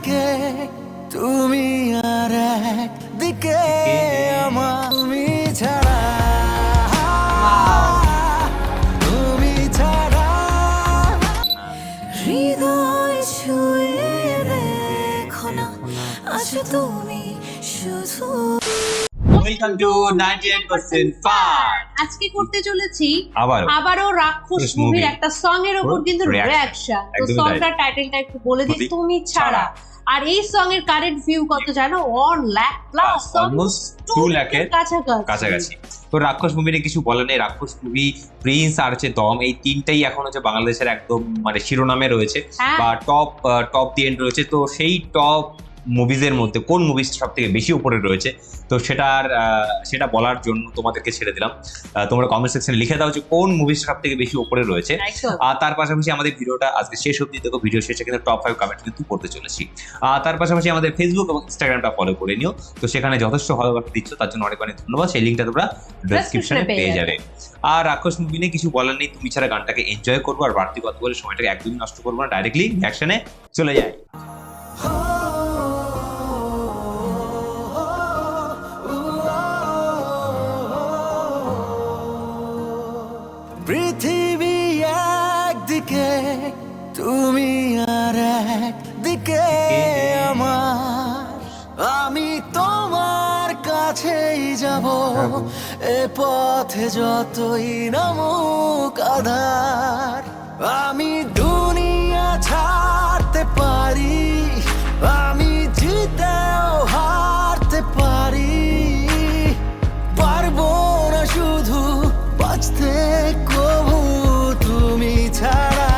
একদিকে তুমি আর একদিকে আমার তুমি ছাড়া তুমি ছাড়া হৃদয় ছুঁয়ে দেখো না আছো তুমি শুধু। Welcome to 98% fun. আজকে করতে চলেছি আবারও রাক্ষস movie মুভির একটা সং এর উপর কিন্তু reaction। রিঅ্যাকশন। তো একদমই সংটার টাইটেলটা একটু বলে দিই, তুমি ছাড়া। আর এই সং এর কারেন্ট ভিউ কত জানো? 1 লাখ প্লাস, অলমোস্ট 2 লাখের কাছাকাছি। তো রাক্ষস মুভি নিয়ে কিছু বলার নেই। রাক্ষস মুভি, প্রিন্স আর হচ্ছে দম, এই তিনটাই এখন হচ্ছে বাংলাদেশের একদম মানে শিরোনামে রয়েছে বা টপ দি এন্ড রয়েছে। তো সেই টপ মুভিজের মধ্যে কোন মুভিসটা সব থেকে বেশি উপরে রয়েছে, তো সেটা বলার জন্য তোমাদেরকে ছেড়ে দিলাম। তোমরা কমেন্ট সেকশনে লিখে দাও যে কোন মুভি সব থেকে বেশি উপরে রয়েছে। আর তার পাশাপাশি আমাদের ভিডিওটা আজকে শেষ অবধি দেখো, ভিডিও শেষে কিন্তু টপ 5 কমেন্ট কিন্তু করতে চলেছি। তার পাশাপাশি আমাদের ফেসবুক এবং ইনস্টাগ্রামটা ফলো করে নিও। তো সেখানে যথেষ্ট ভালোবাসা দিচ্ছ, তার জন্য অনেক অনেক ধন্যবাদ। সেই লিঙ্কটা তোমরা ডেসক্রিপশনে পেয়ে যাবে। আর রাক্ষস মুভি নিয়ে কিছু বলার নেই, তুমি ছাড়া গানটাকে এনজয় করবো আর বাড়তি কথা বলে সময়টাকে একদমই নষ্ট করবো না, ডাইরেক্টলি রিঅ্যাকশনে চলে যায়। পৃথিবী একদিকে তুমি আর একদিকে আমার আমি তোমার কাছেই যাব এ পথে যতই নামুক আধার আমি দুনিয়া ছাড়তে পারি আমি জিতেও হারতে পারি পারবো না শুধু বাঁচতে কবু তুমি ছাড়া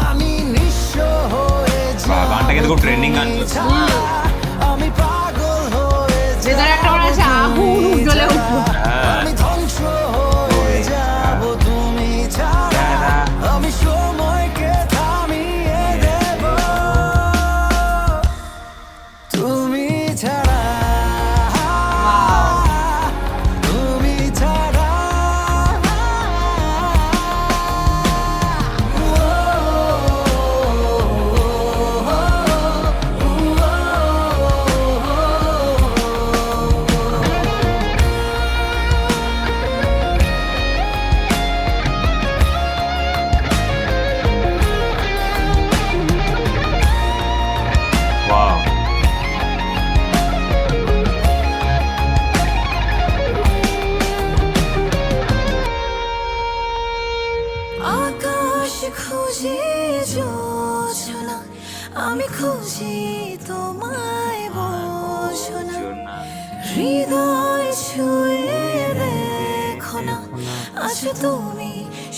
আমি নিঃস্ব হয়ে গানটা কিন্তু খুব ট্রেন্ডিং গান। আমি পাগল হয়ে যেটার একটা মনে আছে আগুন উজ্জ্বলে উঠলো। আমি ধ্বংস হয়ে যাব তুমি ছাড়া আমি সময়কে থামিয়ে দেব তুমি ছাড়া তুমি ছাড়া ওয়াও, আকাশ খুঁজি জোছনা আমি খুঁজি তোমায় বোঝনা হৃদয় ছুঁয়ে দেখো না আছো তুমি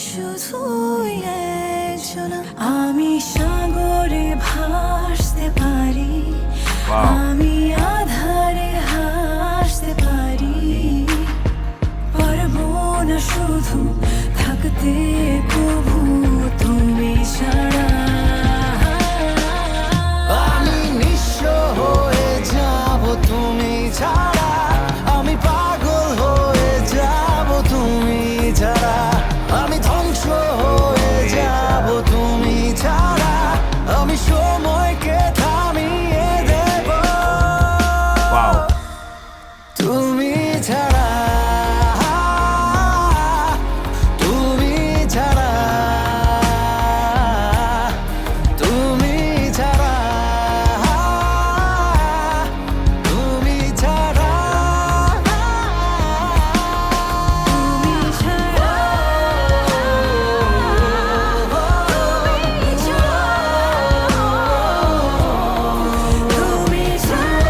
শুধুই একজনা আমি সাগরে ভাসতে পারি Wow. আমি আধারে হাসতে পারি পারবো না শুধু থাকতে কবু তুমি ছাড়া আমি নিঃস্ব হয়ে যাব তুমি ছাড়া আমি পাগল হয়ে যাব তুমি ছাড়া আমি ধ্বংস হয়ে যাব তুমি ছাড়া আমি সময়কে থামিয়ে দেব ওয়াও। তুমি ছাড়া তুমি ছাড়া তুমি ছাড়া তুমি ছাড়া তুমি ছাড়া তুমি ছাড়া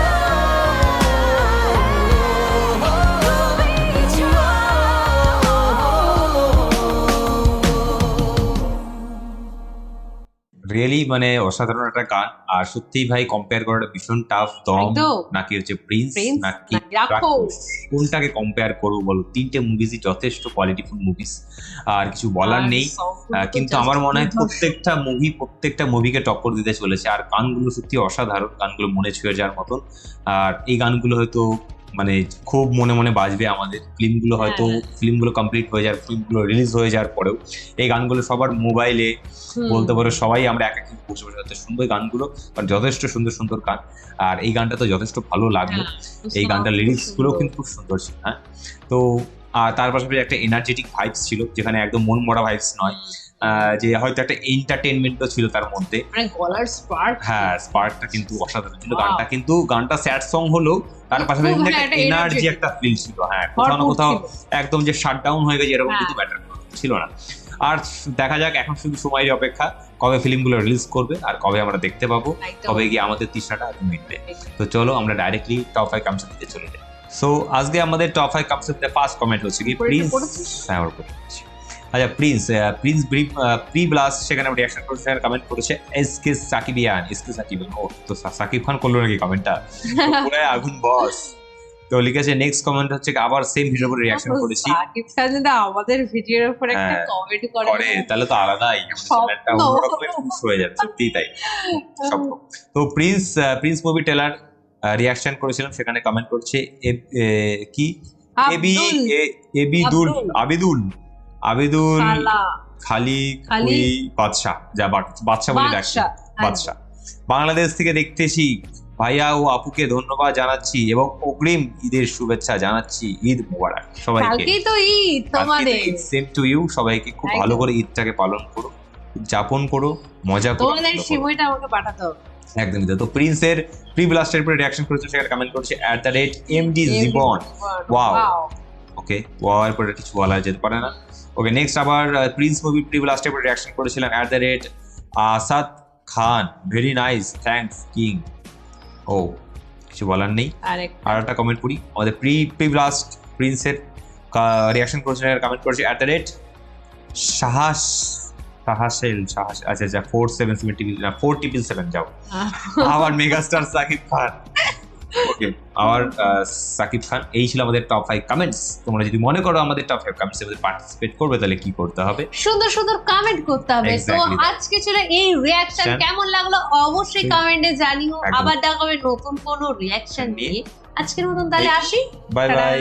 রিয়েলি মানে অসাধারণ একটা গান। আর সত্যিই ভাই কম্পেয়ার করাটা ভীষণ টাফ। দম একদম। নাকি হচ্ছে প্রিন্স প্রিন্স নাকি নাকি রাক্ষস? রাক্ষস, কোনটাকে কম্পেয়ার করবো বলো? তিনটে মুভিজই যথেষ্ট কোয়ালিটিফুল মুভিস, আর কিছু বলার নেই। কিন্তু আমার মনে হয় প্রত্যেকটা মুভিকে টক্কর দিতে চলেছে। আর গানগুলো সত্যি অসাধারণ, গানগুলো মনে ছুঁয়ে যাওয়ার মতন। আর এই গানগুলো হয়তো মানে খুব মনে মনে বাজবে আমাদের ফিল্মগুলো হয়তো ফিল্মগুলো কমপ্লিট হয়ে যাওয়ার ফিল্মগুলো রিলিজ হয়ে যাওয়ার পরেও এই গানগুলো সবার মোবাইলে বলতে পারো সবাই আমরা এক এক বসে বসে হয়তো শুনবো এই গানগুলো, কারণ যথেষ্ট সুন্দর সুন্দর গান। আর এই গানটা তো যথেষ্ট ভালো লাগলো, এই গানটার লিরিক্স গুলো কিন্তু খুব সুন্দর ছিল। হ্যাঁ, তো আর তার পাশাপাশি একটা এনার্জেটিক ভাইবস ছিল, যেখানে একদম মন মরা ভাইবস নয়, যে হয়তো একটা এন্টারটেনমেন্টও ছিল তার মধ্যে। মানে গলার স্পার্ক, হ্যাঁ স্পার্কটা কিন্তু অসাধারণ ছিল। গানটা স্যাড সং হলো, তার পাশাপাশি খুব, একটা একটা এনার্জি energetic। একটা ফিল ছিল। হ্যাঁ, কোথাও না ভরপুর কোথাও ছিল। একদম যে শাট ডাউন হয়ে গেছে এরকম হ্যাঁ। কিন্তু ব্যাটার ছিল না। আর দেখা যাক, এখন শুধু সময়ের অপেক্ষা কবে ফিল্মগুলো রিলিজ করবে আর কবে আমরা দেখতে পাবো, একদম। কবে গিয়ে আমাদের তৃষ্ণাটা মিটবে। তো চলো আমরা ডাইরেক্টলি টপ 5 কনসেপ্ট দিতে চলে যাই। সো আজকে আমাদের টপ 5 কনসেপ্টের ফার্স্ট কমেন্ট হচ্ছে কি প্রিন্স। হ্যাঁ, ওর উপরে আছে। আচ্ছা, প্রিন্স প্রি ব্লাস্ট সেখানে রিঅ্যাকশন করেছে, সেখানে কমেন্ট করেছে এসকে সাকিবিয়ান, এসকে সাকিবিয়ান। ও তো সাকিব খান করলো নাকি কমেন্টটা, পুরো আগুন বস। তো লিখেছে নেক্সট কমেন্ট হচ্ছে আবার সেম ভিডিওর উপরে রিঅ্যাকশন করেছি। সাকিব খান যদি আমাদের ভিডিওর উপর একটা হ্যাঁ, কমেন্ট করে তাহলে তো আলাদাই চ্যানেলটা অন্যরকমের খুশ হয়ে যাবে, সত্যিই তাই। স্বপ্ন। তো প্রিন্স মুভি ট্রেলার রিঅ্যাকশন করেছিলাম, সেখানে কমেন্ট করছে কি আবিদুল খালি কুই বাদশা, যা বাদশা বলে ডাকছি, বাদশা। বাংলাদেশ থেকে দেখতেছি, ভাইয়া ও আপুকে ধন্যবাদ জানাচ্ছি এবং অগ্রিম ঈদের শুভেচ্ছা জানাচ্ছি। ঈদ মোবারক সবাইকে। কালকেই তো ঈদ তোমাদের। সেম টু ইউ, সবাইকে খুব ভালো করে ঈদটাকে পালন করো, উদযাপন করো, মজা করো। তোমাদের সময়টা আমাকে পাঠাতে হবে। একদমই তাই। তো প্রিন্সের প্রি ব্লাস্টের উপরে রিঅ্যাকশন করেছে, সেখানে কমেন্ট করছে @MD জীবন। ওয়াও, ওকে, ওয়াও এর পরে কিছু বলা যেতে পারে না। ওকে, নেক্সট আবার প্রিন্স মুভি প্রি ব্লাস্টের উপরে রিঅ্যাকশন করেছিলেন @আসাদ খান, ভেরি নাইস, থ্যাঙ্কস কিং। ও, কিছু বলার নেই। আর একটা কমেন্ট করি, আমাদের প্রি ব্লাস্ট প্রিন্সের রিঅ্যাকশন করেছে, কমেন্ট করেছে আচ্ছা 477 যাও। আবার মেগাস্টার সাকিব খান। ওকে, আবার সাকিব খান। এই ছিল আমাদের টপ 5 কমেন্টস। তোমরা যদি মনে করো আমাদের টপ 5 কমেন্টস এ পার্টিসিপেট করবে, তাহলে কি করতে হবে? সুন্দর সুন্দর কমেন্ট করতে হবে। তো Exactly that. আজকে ছিল এই রিঅ্যাকশন, কেমন লাগলো অবশ্যই কমেন্টে জানিও। একদম। আবার দেখা হবে নতুন কোনো রিঅ্যাকশন নিয়ে। আজকের মতন তাহলে আসি, বাই টাটা। বাই।